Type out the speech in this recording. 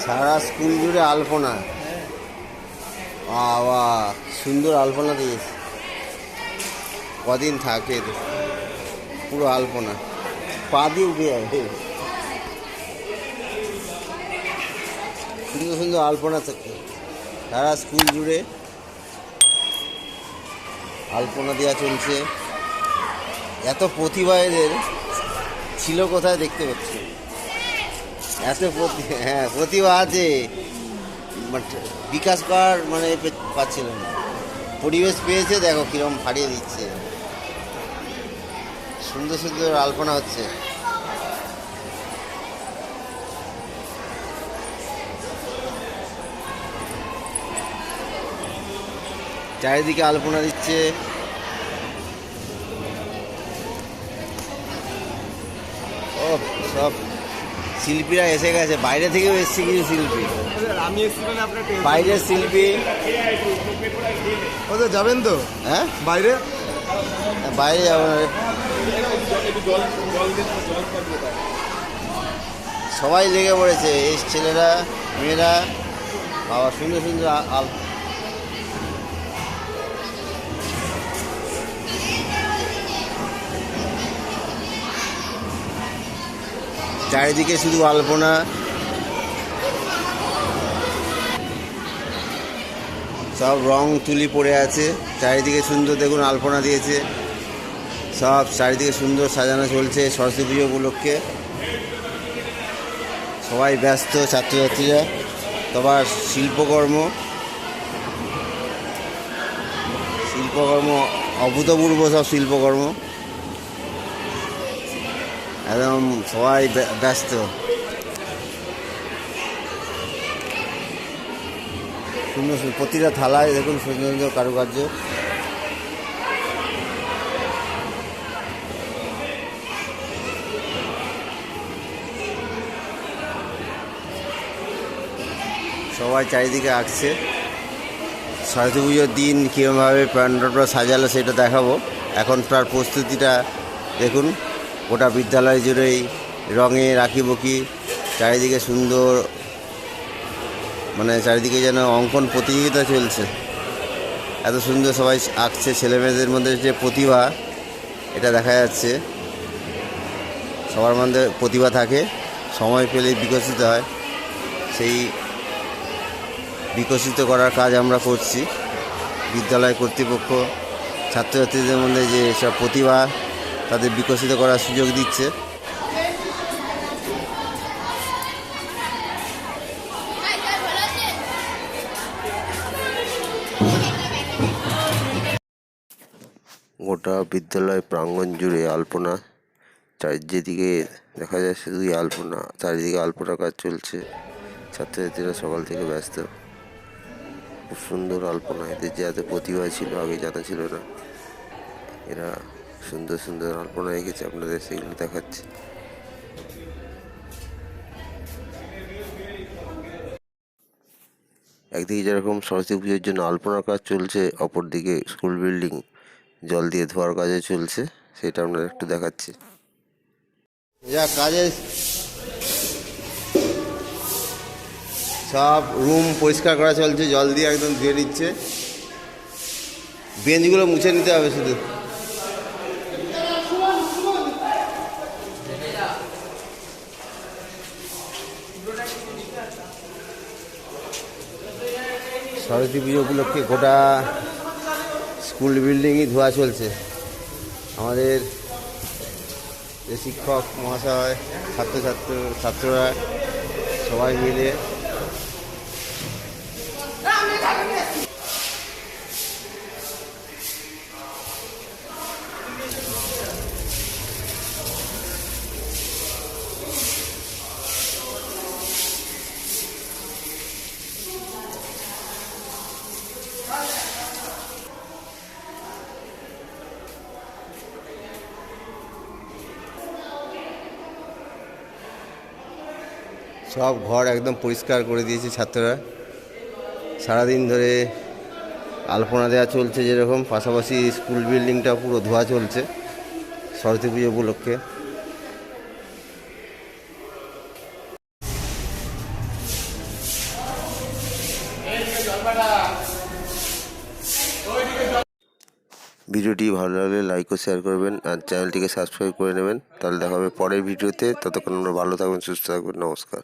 সারা school জুড়ে আলপনা। বাবা সুন্দর আলপনা দিয়েছে। কদিন থাকে পুরো আলপনা, পা দিয়ে উঠে যাবে। সুন্দর সুন্দর আলপনা থাকে সারা স্কুল জুড়ে, আলপনা দেওয়া চলছে। এত প্রতিভা এদের ছিল কোথায় দেখতে পাচ্ছি। এত হ্যাঁ প্রতিভা আছে, বাট বিকাশ করার মানে পাচ্ছিল না। পরিবেশ পেয়েছে, দেখো কিরকম ফাড়িয়ে দিচ্ছে। সুন্দর সুন্দর আলপনা হচ্ছে। চারিদিকে আলপনা দিচ্ছে। ও সব শিল্পীরা এসে গেছে, বাইরে থেকেও এসছে কিছু শিল্পী, বাইরের শিল্পী। ওদের যাবেন তো? হ্যাঁ বাইরে বাইরে যাবো না, সবাই লেগে পড়েছে, এই ছেলেরা মেয়েরা। বাবা সুন্দর সুন্দর চারিদিকে শুধু আলপনা। সব রং তুলি পড়ে আছে, চারিদিকে সুন্দর দেখুন আলপনা দিয়েছে। সব চারিদিকে সুন্দর সাজানো চলছে সরস্বতী পুজো উপলক্ষে। সবাই ব্যস্ত, ছাত্রছাত্রীরা সবার শিল্পকর্ম অভূতপূর্ব সব শিল্পকর্ম। একদম সবাই ব্যস্ত। সুন্দর প্রতিটা থালায় দেখুন সুন্দর সুন্দর কারুকার্য। সবাই চারিদিকে আঁকছে। সরস্বতী পুজোর দিন কীরকমভাবে প্যান্ডেলটা সাজালো সেটা দেখাবো। এখন তার প্রস্তুতিটা দেখুন, গোটা বিদ্যালয় জুড়েই রঙে রাখিবকি, চারিদিকে সুন্দর, মানে চারিদিকে যেন অঙ্কন প্রতিযোগিতা চলছে। এত সুন্দর সবাই আঁকছে, ছেলেমেয়েদের মধ্যে যে প্রতিভা এটা দেখা যাচ্ছে। সবার মধ্যে প্রতিভা থাকে, সময় পেলেই বিকশিত হয়। সেই বিকশিত করার কাজ আমরা করছি। বিদ্যালয় কর্তৃপক্ষ ছাত্রছাত্রীদের মধ্যে যে সব প্রতিভা তাদের বিকশিত করার সুযোগ দিচ্ছে। গোটা বিদ্যালয় প্রাঙ্গণ জুড়ে আলপনা, যেদিকে দেখা যায় শুধুই আলপনা, চারিদিকে আলপনা কাজ চলছে। ছাত্রছাত্রীরা সকাল থেকে ব্যস্ত। খুব সুন্দর আলপনা, এদের যে এত প্রতিভা ছিল আগে জানা ছিল না। এরা সুন্দর সুন্দর আলপনা এঁকেছে, আপনাদের সেগুলো দেখাচ্ছে। একদিকে যেরকম সরস্বতী পুজোর জন্য আলপনার কাজ চলছে, অপরদিকে স্কুল বিল্ডিং জল দিয়ে ধোয়ার কাজও চলছে, সেটা আপনাদের একটু দেখাচ্ছি। যা কাজের সব রুম পরিষ্কার করা চলছে, জল দিয়ে একদম ধুয়ে নিচ্ছে। বেঞ্চগুলো মুছে নিতে হবে শুধু। সরস্বতী পুজো উপলক্ষে গোটা স্কুল বিল্ডিংই ধোয়া চলছে। আমাদের যে শিক্ষক মহাশয়, ছাত্ররা সবাই মিলে সব ঘর একদম পরিষ্কার করে দিয়েছে ছাত্ররা। সারাদিন ধরে আলপনা দেওয়া চলছে যেরকম, পাশাপাশি স্কুল বিল্ডিংটা পুরো ধোয়া চলছে সরস্বতী পুজো উপলক্ষে। ভিডিওটি ভালো লাগলে লাইক ও শেয়ার করবেন আর চ্যানেলটিকে সাবস্ক্রাইব করে নেবেন। তাহলে দেখা হবে পরের ভিডিওতে। ততক্ষণ আমরা ভালো থাকবেন, সুস্থ থাকবেন। নমস্কার।